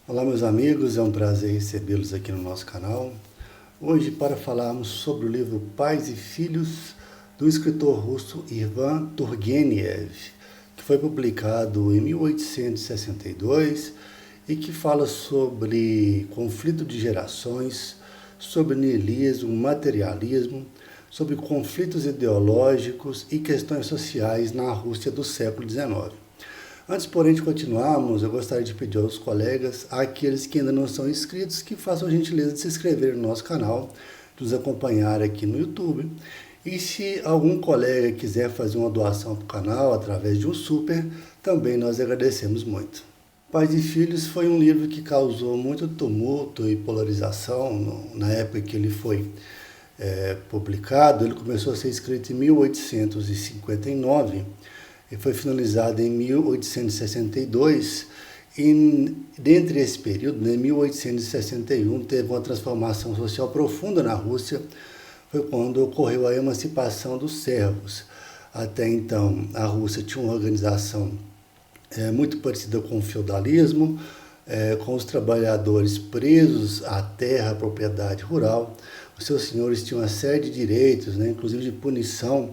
Olá, meus amigos, é um prazer recebê-los aqui no nosso canal. Hoje, para falarmos sobre o livro Pais e Filhos, do escritor russo Ivan Turgenev, que foi publicado em 1862 e que fala sobre conflito de gerações, sobre niilismo, materialismo, sobre conflitos ideológicos e questões sociais na Rússia do século XIX. Antes, porém, de continuarmos, eu gostaria de pedir aos colegas, àqueles que ainda não são inscritos, que façam a gentileza de se inscrever no nosso canal, de nos acompanhar aqui no YouTube. E se algum colega quiser fazer uma doação para o canal através de um super, também nós agradecemos muito. Pais e Filhos foi um livro que causou muito tumulto e polarização na época que ele foi publicado. Ele começou a ser escrito em 1859 e foi finalizado em 1862, e dentre esse período, em 1861, teve uma transformação social profunda na Rússia, foi quando ocorreu a emancipação dos servos. Até então, a Rússia tinha uma organização muito parecida com o feudalismo, com os trabalhadores presos à terra, à propriedade rural. Os seus senhores tinham uma série de direitos, inclusive de punição,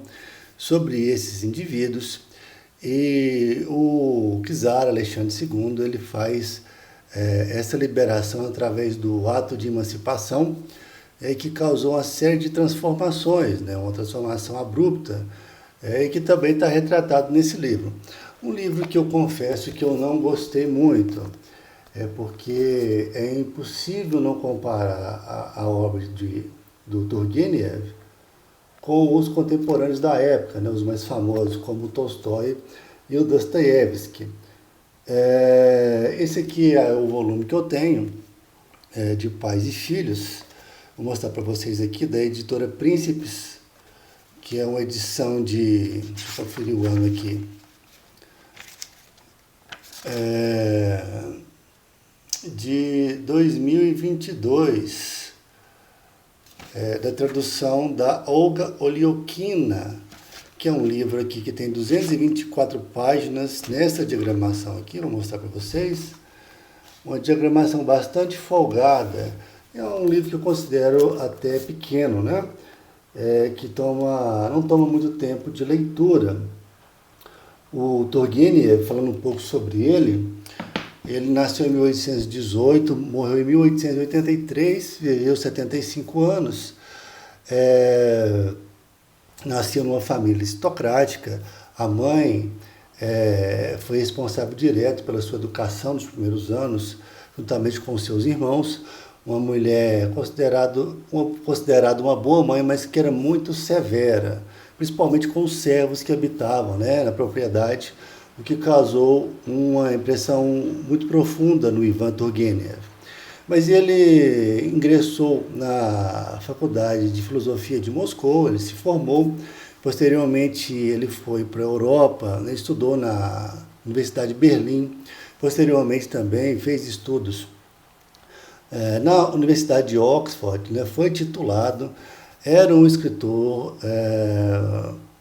sobre esses indivíduos. E o czar Alexandre II ele faz essa liberação através do ato de emancipação, que causou uma série de transformações, uma transformação abrupta, e que também está retratado nesse livro. Um livro que eu confesso que eu não gostei muito, porque é impossível não comparar a obra do Turgenev com os contemporâneos da época, os mais famosos, como o Tolstói e o Dostoiévski. Esse aqui é o volume que eu tenho, de Pais e Filhos. Vou mostrar para vocês aqui, da editora Príncipes, que é uma edição de... Deixa eu conferir o ano aqui. De 2022. Da tradução da Olga Oliokina, que é um livro aqui que tem 224 páginas nessa diagramação aqui, vou mostrar para vocês. Uma diagramação bastante folgada. É um livro que eu considero até pequeno, que não toma muito tempo de leitura. O Turgenev, falando um pouco sobre ele nasceu em 1818, morreu em 1883, viveu 75 anos. Nasceu numa família aristocrática. A mãe foi responsável direto pela sua educação nos primeiros anos, juntamente com seus irmãos. Uma mulher considerada uma boa mãe, mas que era muito severa, principalmente com os servos que habitavam na propriedade, o que causou uma impressão muito profunda no Ivan Turgenev. Mas ele ingressou na Faculdade de Filosofia de Moscou, ele se formou. Posteriormente, ele foi para a Europa, estudou na Universidade de Berlim. Posteriormente, também fez estudos na Universidade de Oxford, foi titulado. Era um escritor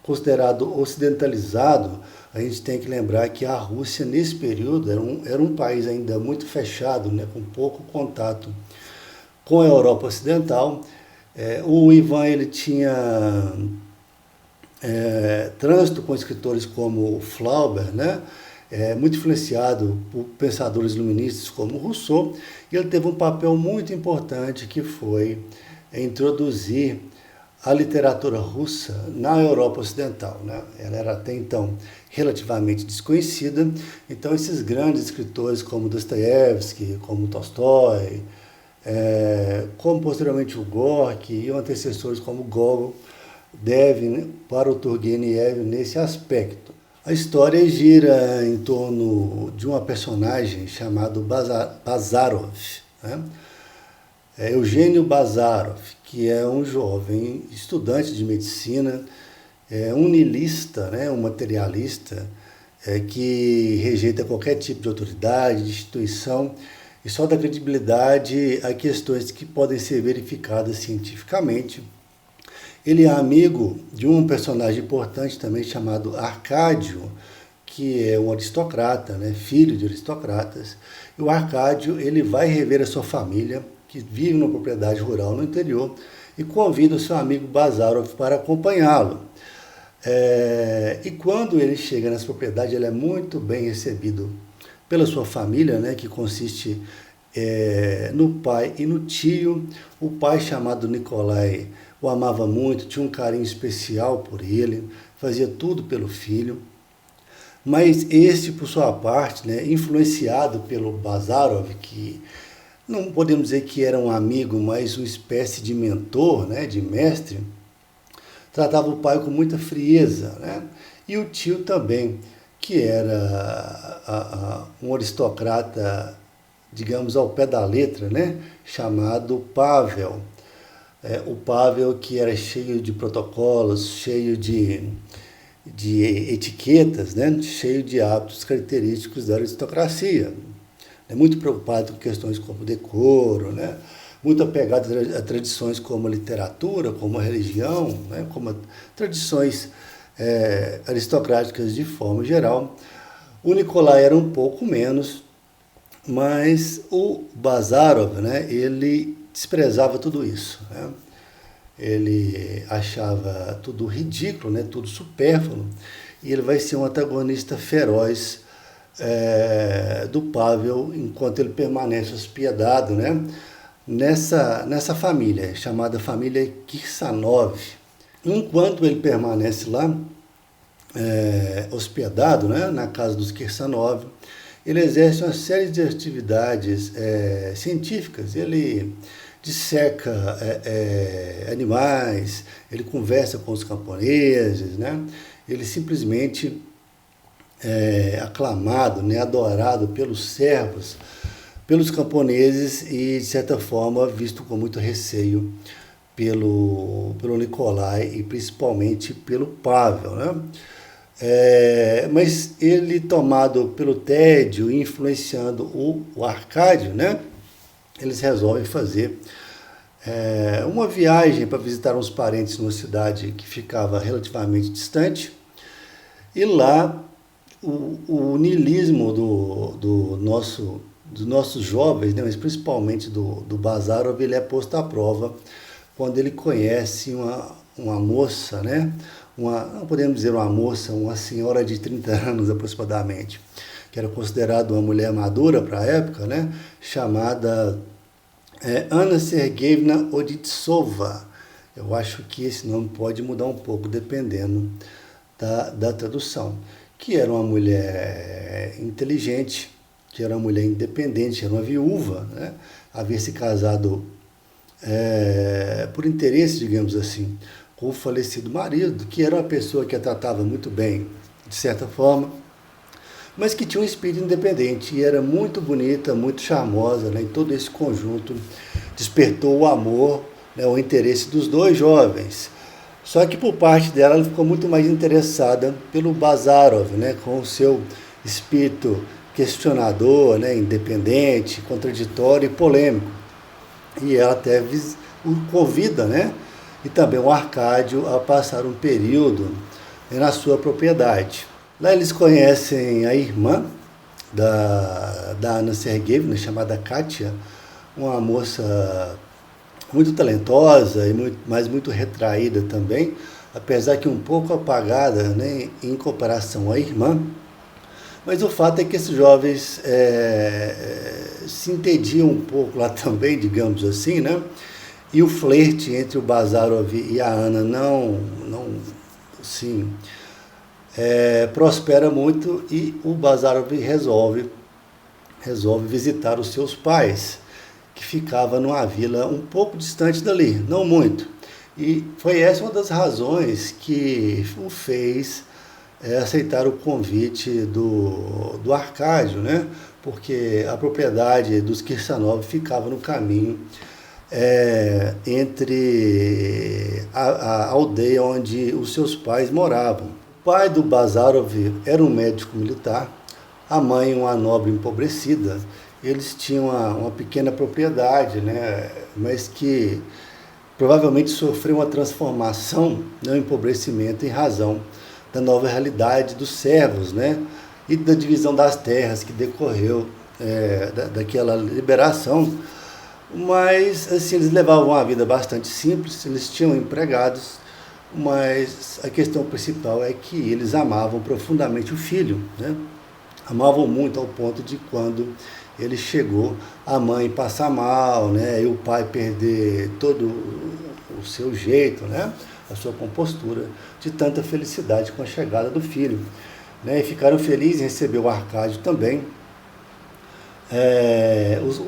considerado ocidentalizado. A gente tem que lembrar que a Rússia, nesse período, era um país ainda muito fechado, com pouco contato com a Europa Ocidental. O Ivan ele tinha trânsito com escritores como Flaubert, muito influenciado por pensadores iluministas como Rousseau, e ele teve um papel muito importante, que foi introduzir a literatura russa na Europa Ocidental. Ela era até então relativamente desconhecida. Então, esses grandes escritores como Dostoiévski, como Tolstói, como posteriormente o Gorky e antecessores como Gogol, devem para o Turgenev nesse aspecto. A história gira em torno de uma personagem chamado Bazarov, Eugênio Bazarov, que é um jovem estudante de medicina, um niilista, um materialista, que rejeita qualquer tipo de autoridade, de instituição, e só dá credibilidade a questões que podem ser verificadas cientificamente. Ele é amigo de um personagem importante também chamado Arcádio, que é um aristocrata, né, filho de aristocratas, e o Arcádio ele vai rever a sua família, que vive numa propriedade rural no interior, e convida o seu amigo Bazarov para acompanhá-lo. E quando ele chega nessa propriedade, ele é muito bem recebido pela sua família, né, que consiste no pai e no tio. O pai, chamado Nikolai, o amava muito, tinha um carinho especial por ele, fazia tudo pelo filho. Mas este, por sua parte, né, influenciado pelo Bazarov, que não podemos dizer que era um amigo, mas uma espécie de mentor, né, de mestre, tratava o pai com muita frieza, né? E o tio também, que era um aristocrata, digamos, ao pé da letra, né? Chamado Pavel. O Pavel, que era cheio de protocolos, cheio de etiquetas, né? Cheio de hábitos característicos da aristocracia. Muito preocupado com questões como decoro, né? Muito apegado a tradições como a literatura, como a religião, né? Como tradições aristocráticas de forma geral. O Nikolai era um pouco menos, mas o Bazarov, né? Ele desprezava tudo isso, né? Ele achava tudo ridículo, né? Tudo supérfluo, e ele vai ser um antagonista feroz do Pavel enquanto ele permanece hospedado, né? Nessa família, chamada família Kirsanov. Enquanto ele permanece lá, hospedado, né, na casa dos Kirsanov, ele exerce uma série de atividades científicas. Ele disseca animais, ele conversa com os camponeses, né? Ele simplesmente aclamado, né, adorado pelos servos, pelos camponeses e, de certa forma, visto com muito receio pelo Nikolai e principalmente pelo Pavel, né? Mas ele, tomado pelo tédio e influenciando o Arcádio, né? Eles resolvem fazer uma viagem para visitar uns parentes numa cidade que ficava relativamente distante. E lá o niilismo dos nossos jovens, né, mas principalmente do Bazarov, ele é posto à prova quando ele conhece uma moça, né? Não podemos dizer uma moça, uma senhora de 30 anos aproximadamente, que era considerada uma mulher madura para a época, né? Chamada Anna Sergeyevna Oditsova. Eu acho que esse nome pode mudar um pouco dependendo da tradução. Que era uma mulher inteligente, que era uma mulher independente, era uma viúva, né? Havia se casado por interesse, digamos assim, com o falecido marido, que era uma pessoa que a tratava muito bem, de certa forma, mas que tinha um espírito independente e era muito bonita, muito charmosa, né? E todo esse conjunto despertou o amor, né, o interesse dos dois jovens. Só que por parte dela, ela ficou muito mais interessada pelo Bazarov, né, com o seu espírito questionador, né, independente, contraditório e polêmico. E ela até o convida, né, e também o Arcádio a passar um período na sua propriedade. Lá eles conhecem a irmã da Anna Sergeyevna, chamada Katia, uma moça muito talentosa, mas muito retraída também, apesar que um pouco apagada, né, em comparação à irmã. Mas o fato é que esses jovens se entendiam um pouco lá também, digamos assim, né? E o flerte entre o Bazarov e a Anna prospera muito, e o Bazarov resolve visitar os seus pais, que ficava numa vila um pouco distante dali, não muito. E foi essa uma das razões que o fez aceitar o convite do Arcádio, né? Porque a propriedade dos Kirsanov ficava no caminho entre a aldeia onde os seus pais moravam. O pai do Bazarov era um médico militar, a mãe uma nobre empobrecida. Eles tinham uma pequena propriedade, né, mas que provavelmente sofreu uma transformação, um empobrecimento, em razão da nova realidade dos servos, né, e da divisão das terras que decorreu daquela liberação. Mas assim, eles levavam uma vida bastante simples, eles tinham empregados, mas a questão principal é que eles amavam profundamente o filho, né? Amavam muito ao ponto de quando ele chegou, a mãe passar mal, né? E o pai perder todo o seu jeito, né? A sua compostura, de tanta felicidade com a chegada do filho, né? E ficaram felizes em receber o Arcádio também.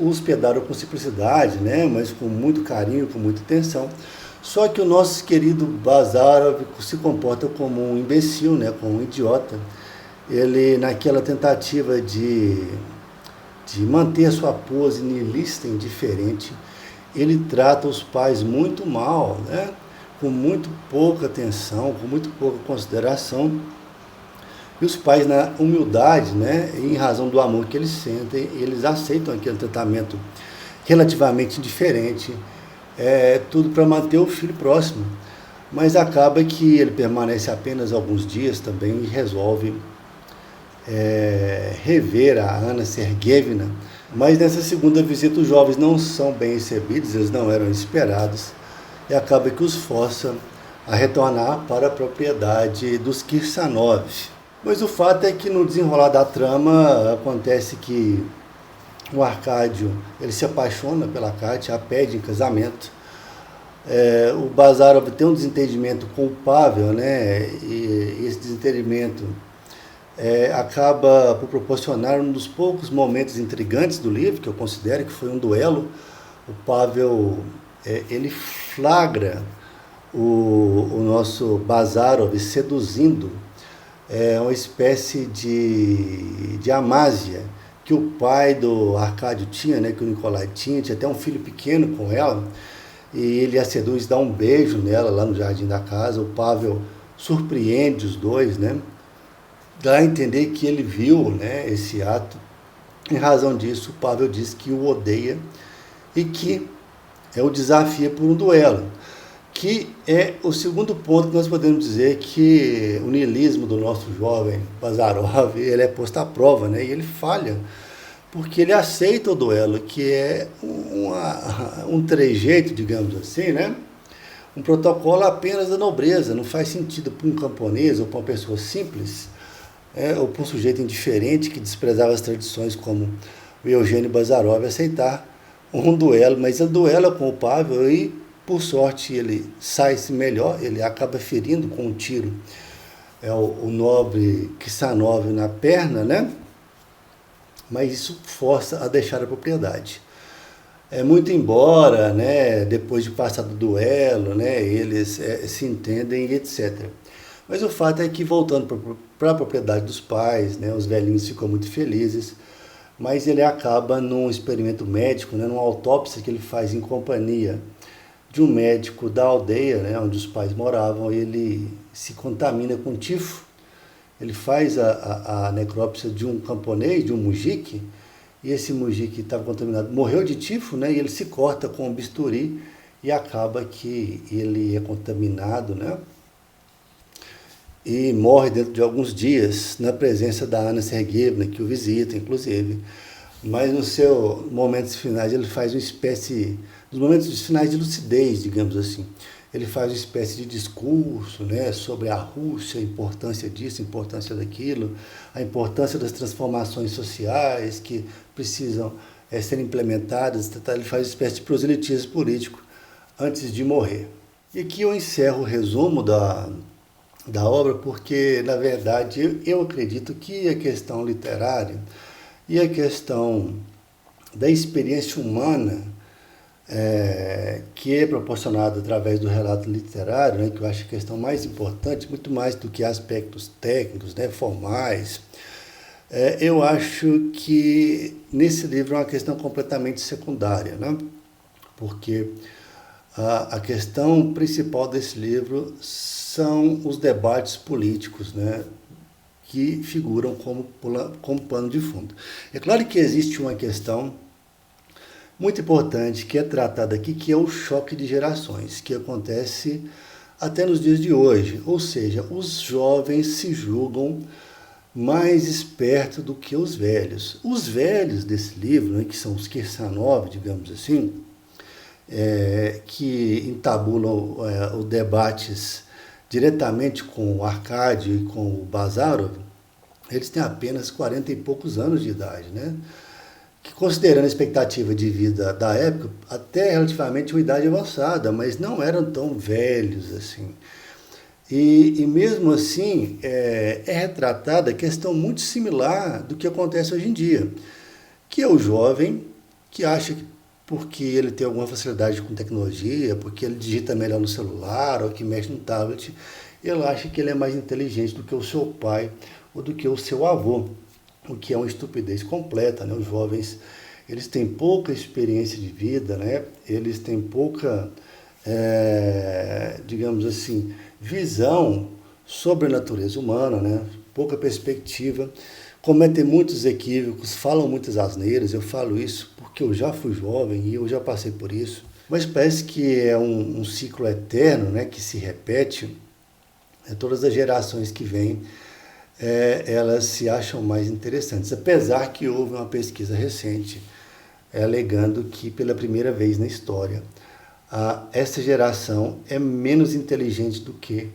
O hospedaram com simplicidade, né? Mas com muito carinho, com muita atenção. Só que o nosso querido Bazarov se comporta como um imbecil, né? Como um idiota. Ele, naquela tentativa de manter a sua pose niilista, indiferente, ele trata os pais muito mal, né? Com muito pouca atenção, com muito pouca consideração. E os pais, na humildade, né, em razão do amor que eles sentem, eles aceitam aquele tratamento relativamente indiferente, tudo para manter o filho próximo. Mas acaba que ele permanece apenas alguns dias também e resolve rever a Anna Sergeyevna. Mas nessa segunda visita os jovens não são bem recebidos, eles não eram esperados, e acaba que os força a retornar para a propriedade dos Kirsanov. Mas o fato é que no desenrolar da trama acontece que o Arcádio ele se apaixona pela Kátia, a pede em casamento. O Bazarov tem um desentendimento com o Pavel, né? E esse desentendimento acaba por proporcionar um dos poucos momentos intrigantes do livro, que eu considero que foi um duelo. O Pavel ele flagra o nosso Bazarov seduzindo uma espécie de amásia que o pai do Arcádio tinha, né, que o Nicolai tinha até um filho pequeno com ela, e ele a seduz, dá um beijo nela lá no jardim da casa. O Pavel surpreende os dois, né, dá a entender que ele viu, né, esse ato. Em razão disso, o Pavel diz que o odeia e que o desafia por um duelo, que é o segundo ponto que nós podemos dizer que o niilismo do nosso jovem Bazarov, ele é posto à prova, né? E ele falha, porque ele aceita o duelo, que é um trejeito, digamos assim, né? Um protocolo apenas da nobreza. Não faz sentido para um camponês ou para uma pessoa simples, ou para um sujeito indiferente que desprezava as tradições como o Eugênio Bazarov aceitar um duelo, mas ele duela com o Pavel e, por sorte, ele sai-se melhor, ele acaba ferindo com um tiro o nobre Kirsanov na perna, né? Mas isso força a deixar a propriedade. Muito embora, né, depois de passar do duelo, né, eles se entendem e etc. Mas o fato é que, voltando para a propriedade dos pais, né, os velhinhos ficam muito felizes, mas ele acaba num experimento médico, né, numa autópsia que ele faz em companhia de um médico da aldeia, né, onde os pais moravam. Ele se contamina com tifo. Ele faz a necrópsia de um camponês, de um mujik, e esse mujik estava contaminado, morreu de tifo, né, e ele se corta com um bisturi e acaba que ele é contaminado, né, e morre dentro de alguns dias na presença da Anna Sergeyevna, que o visita, inclusive. Mas nos seus momentos finais ele faz uma espécie, nos momentos finais de lucidez, digamos assim, ele faz uma espécie de discurso, né, sobre a Rússia, a importância disso, a importância daquilo, a importância das transformações sociais que precisam ser implementadas. Ele faz uma espécie de proselitismo político antes de morrer. E aqui eu encerro o resumo da obra, porque, na verdade, eu acredito que a questão literária e a questão da experiência humana que é proporcionada através do relato literário, né, que eu acho a questão mais importante, muito mais do que aspectos técnicos, né, formais, eu acho que nesse livro é uma questão completamente secundária, né, porque a questão principal desse livro são os debates políticos, né, que figuram como pano de fundo. É claro que existe uma questão muito importante que é tratada aqui, que é o choque de gerações, que acontece até nos dias de hoje. Ou seja, os jovens se julgam mais esperto do que os velhos. Os velhos desse livro, né, que são os Kirsanov, digamos assim, que entabulam os debates diretamente com o Arkady e com o Bazarov, eles têm apenas 40 e poucos anos de idade, né? Que, considerando a expectativa de vida da época, até relativamente uma idade avançada, mas não eram tão velhos assim. E mesmo assim, é retratada a questão muito similar do que acontece hoje em dia, que é o jovem que acha que porque ele tem alguma facilidade com tecnologia, porque ele digita melhor no celular ou que mexe no tablet, ele acha que ele é mais inteligente do que o seu pai ou do que o seu avô, o que é uma estupidez completa, né? Os jovens, eles têm pouca experiência de vida, né? Eles têm pouca, digamos assim, visão sobre a natureza humana, né? Pouca perspectiva, cometem muitos equívocos, falam muitas asneiras. Eu falo isso porque eu já fui jovem e eu já passei por isso. Mas parece que é um ciclo eterno, né, que se repete. Todas as gerações que vêm, elas se acham mais interessantes. Apesar que houve uma pesquisa recente alegando que pela primeira vez na história, essa geração é menos inteligente do que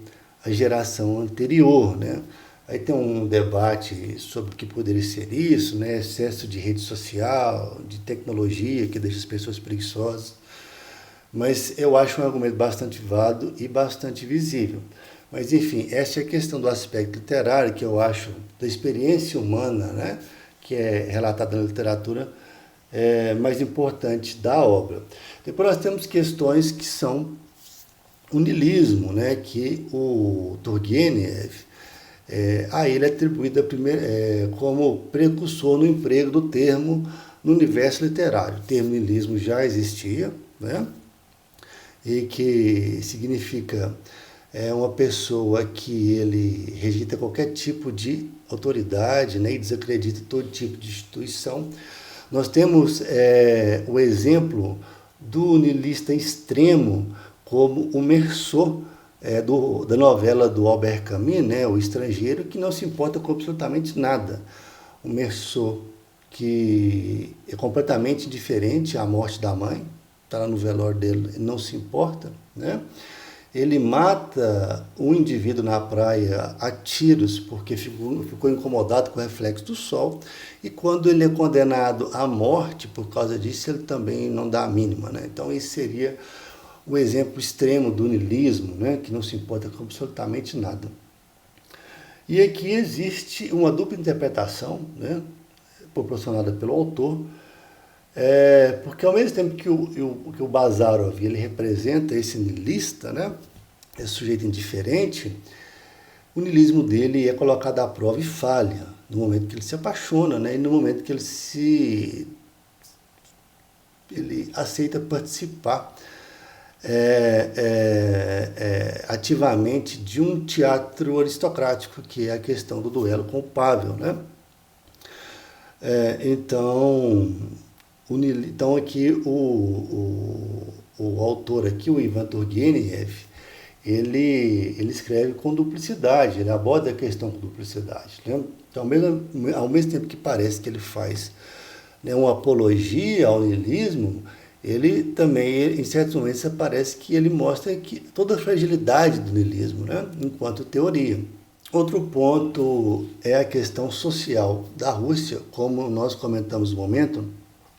a geração anterior, né? Aí tem um debate sobre o que poderia ser isso, né? Excesso de rede social, de tecnologia que deixa as pessoas preguiçosas. Mas eu acho um argumento bastante válido e bastante visível. Mas, enfim, essa é a questão do aspecto literário, que eu acho, da experiência humana, né? Que é relatada na literatura, mais importante da obra. Depois nós temos questões que são o niilismo, né? Que o Turgenev, a ele é atribuída como precursor no emprego do termo no universo literário. O termo niilismo já existia, né? E que significa uma pessoa que ele rejeita qualquer tipo de autoridade, né? E desacredita todo tipo de instituição. Nós temos o exemplo do niilista extremo como o Meursault, da novela do Albert Camus, né, O Estrangeiro, que não se importa com absolutamente nada. O Meursault, que é completamente diferente à morte da mãe, está lá no velório dele, não se importa, né? Ele mata um indivíduo na praia a tiros porque ficou incomodado com o reflexo do sol, e quando ele é condenado à morte por causa disso, ele também não dá a mínima, né? Então esse seria o exemplo extremo do niilismo, né, que não se importa com absolutamente nada. E aqui existe uma dupla interpretação, né, proporcionada pelo autor, porque ao mesmo tempo que o Bazarov ele representa esse niilista, né, esse sujeito indiferente, o niilismo dele é colocado à prova e falha no momento que ele se apaixona, né, e no momento que ele aceita participar ativamente de um teatro aristocrático, que é a questão do duelo com o Pavel, né? Então aqui o autor aqui, o Ivan Turgenev, ele escreve com duplicidade, ele aborda a questão com duplicidade, né? Então, ao mesmo tempo que parece que ele faz, né, uma apologia ao niilismo, ele também, em certos momentos, parece que ele mostra toda a fragilidade do niilismo, né, enquanto teoria. Outro ponto é a questão social da Rússia, como nós comentamos no momento,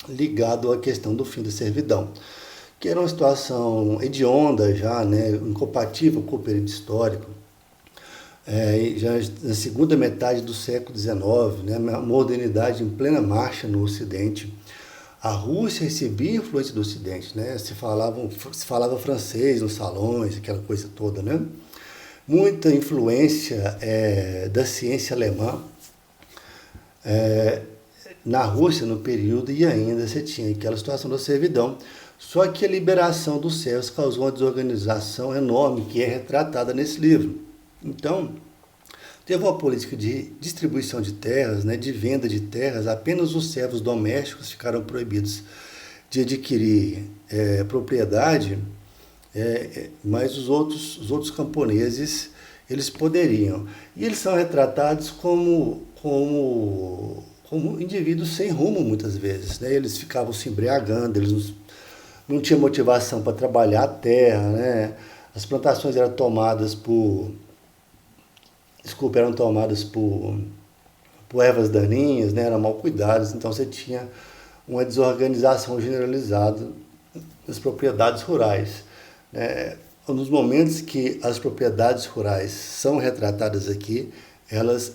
ligado à questão do fim da servidão, que era uma situação hedionda já, né, incompatível com o período histórico. Já na segunda metade do século XIX, né, a modernidade em plena marcha no Ocidente. A Rússia recebia influência do Ocidente, né? Se falava francês nos salões, aquela coisa toda, né? Muita influência da ciência alemã na Rússia no período, e ainda você tinha aquela situação da servidão. Só que a liberação dos servos causou uma desorganização enorme, que é retratada nesse livro. Então, teve uma política de distribuição de terras, né, de venda de terras. Apenas os servos domésticos ficaram proibidos de adquirir propriedade, mas os outros camponeses, eles poderiam. E eles são retratados como como indivíduos sem rumo muitas vezes, né? Eles ficavam se embriagando, eles não tinham motivação para trabalhar a terra, né? As plantações eram tomadas por ervas daninhas, né? Eram mal cuidadas, então você tinha uma desorganização generalizada das propriedades rurais, né? Nos momentos que as propriedades rurais são retratadas aqui, elas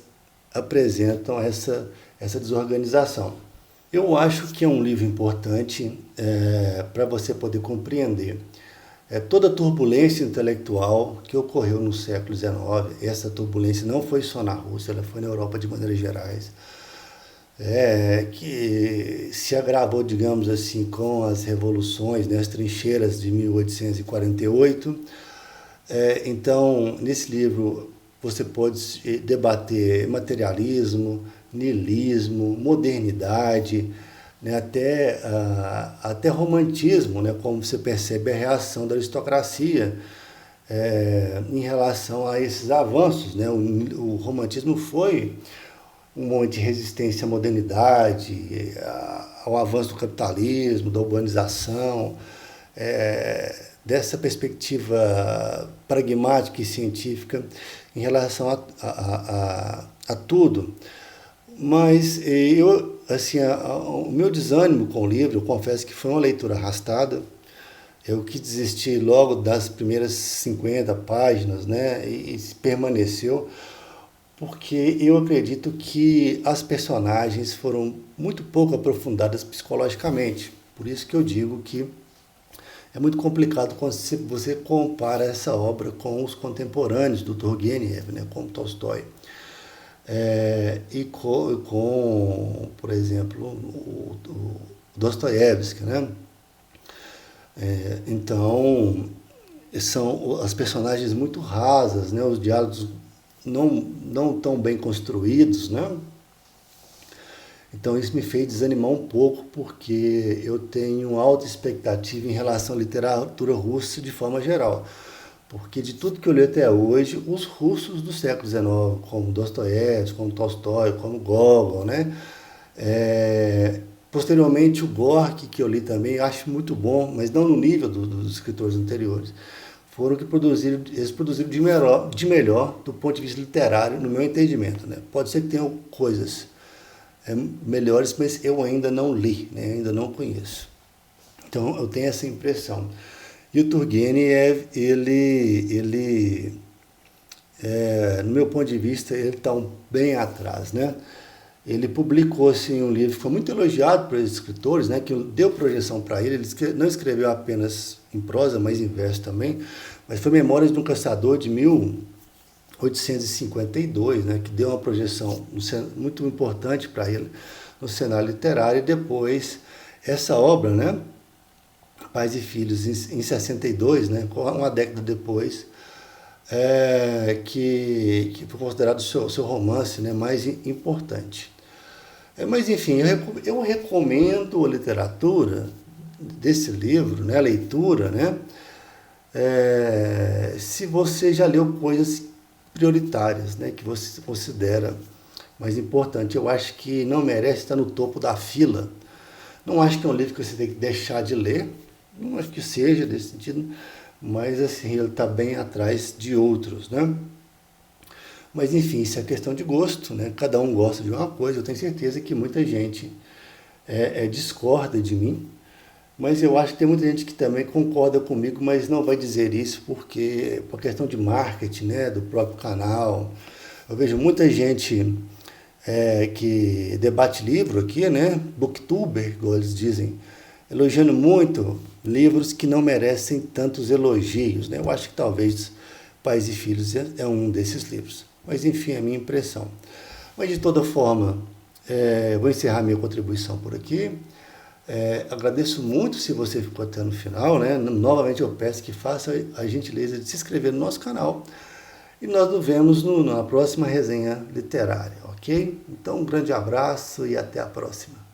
apresentam essa desorganização. Eu acho que é um livro importante para você poder compreender toda a turbulência intelectual que ocorreu no século XIX. Essa turbulência não foi só na Rússia, ela foi na Europa de maneiras gerais, que se agravou, digamos assim, com as revoluções, né, as trincheiras de 1848. Então, nesse livro, você pode debater materialismo, niilismo, modernidade, né, até romantismo, né, como você percebe a reação da aristocracia em relação a esses avanços, né? O romantismo foi um momento de resistência à modernidade, ao avanço do capitalismo, da urbanização, dessa perspectiva pragmática e científica em relação a tudo. Mas o meu desânimo com o livro, eu confesso que foi uma leitura arrastada. Eu quis desistir logo das primeiras 50 páginas, né, e permaneceu, porque eu acredito que as personagens foram muito pouco aprofundadas psicologicamente. Por isso que eu digo que é muito complicado quando você compara essa obra com os contemporâneos do Turgenev, né, como Tolstói. E com, por exemplo, o Dostoiévski, né? Então, são as personagens muito rasas, né? Os diálogos não tão bem construídos, né? Então isso me fez desanimar um pouco, porque eu tenho alta expectativa em relação à literatura russa de forma geral. Porque de tudo que eu li até hoje, os russos do século XIX, como Dostoiévski, como Tolstói, como Gogol, né? Posteriormente o Gorky, que eu li também, acho muito bom, mas não no nível dos escritores anteriores. Foram que eles produziram de melhor do ponto de vista literário, no meu entendimento, né? Pode ser que tenham coisas melhores, mas eu ainda não li, né? Ainda não conheço. Então eu tenho essa impressão. E o Turgenev, no meu ponto de vista, ele está bem atrás, né? Ele publicou assim, um livro que foi muito elogiado por escritores, né, que deu projeção para ele. Ele não escreveu apenas em prosa, mas em verso também, mas foi Memórias de um Caçador, de 1852, né, que deu uma projeção muito importante para ele no cenário literário. E depois, essa obra, né, Pais e Filhos, em 62, né, uma década depois, que foi considerado o seu romance, né, mais importante. Mas, enfim, eu recomendo a literatura desse livro, né, a leitura, né, se você já leu coisas prioritárias, né, que você considera mais importante. Eu acho que não merece estar no topo da fila. Não acho que é um livro que você tem que deixar de ler, não acho que seja desse sentido, mas assim, ele está bem atrás de outros, né? Mas enfim, isso é questão de gosto, né? Cada um gosta de uma coisa. Eu tenho certeza que muita gente discorda de mim, mas eu acho que tem muita gente que também concorda comigo, mas não vai dizer isso porque por questão de marketing, né? Do próprio canal. Eu vejo muita gente que debate livro aqui, né? Booktuber, como eles dizem, elogiando muito livros que não merecem tantos elogios, né? Eu acho que talvez Pais e Filhos é um desses livros. Mas, enfim, é a minha impressão. Mas, de toda forma, vou encerrar minha contribuição por aqui. Agradeço muito se você ficou até no final, né? Novamente, eu peço que faça a gentileza de se inscrever no nosso canal. E nós nos vemos na próxima resenha literária, ok? Então, um grande abraço e até a próxima.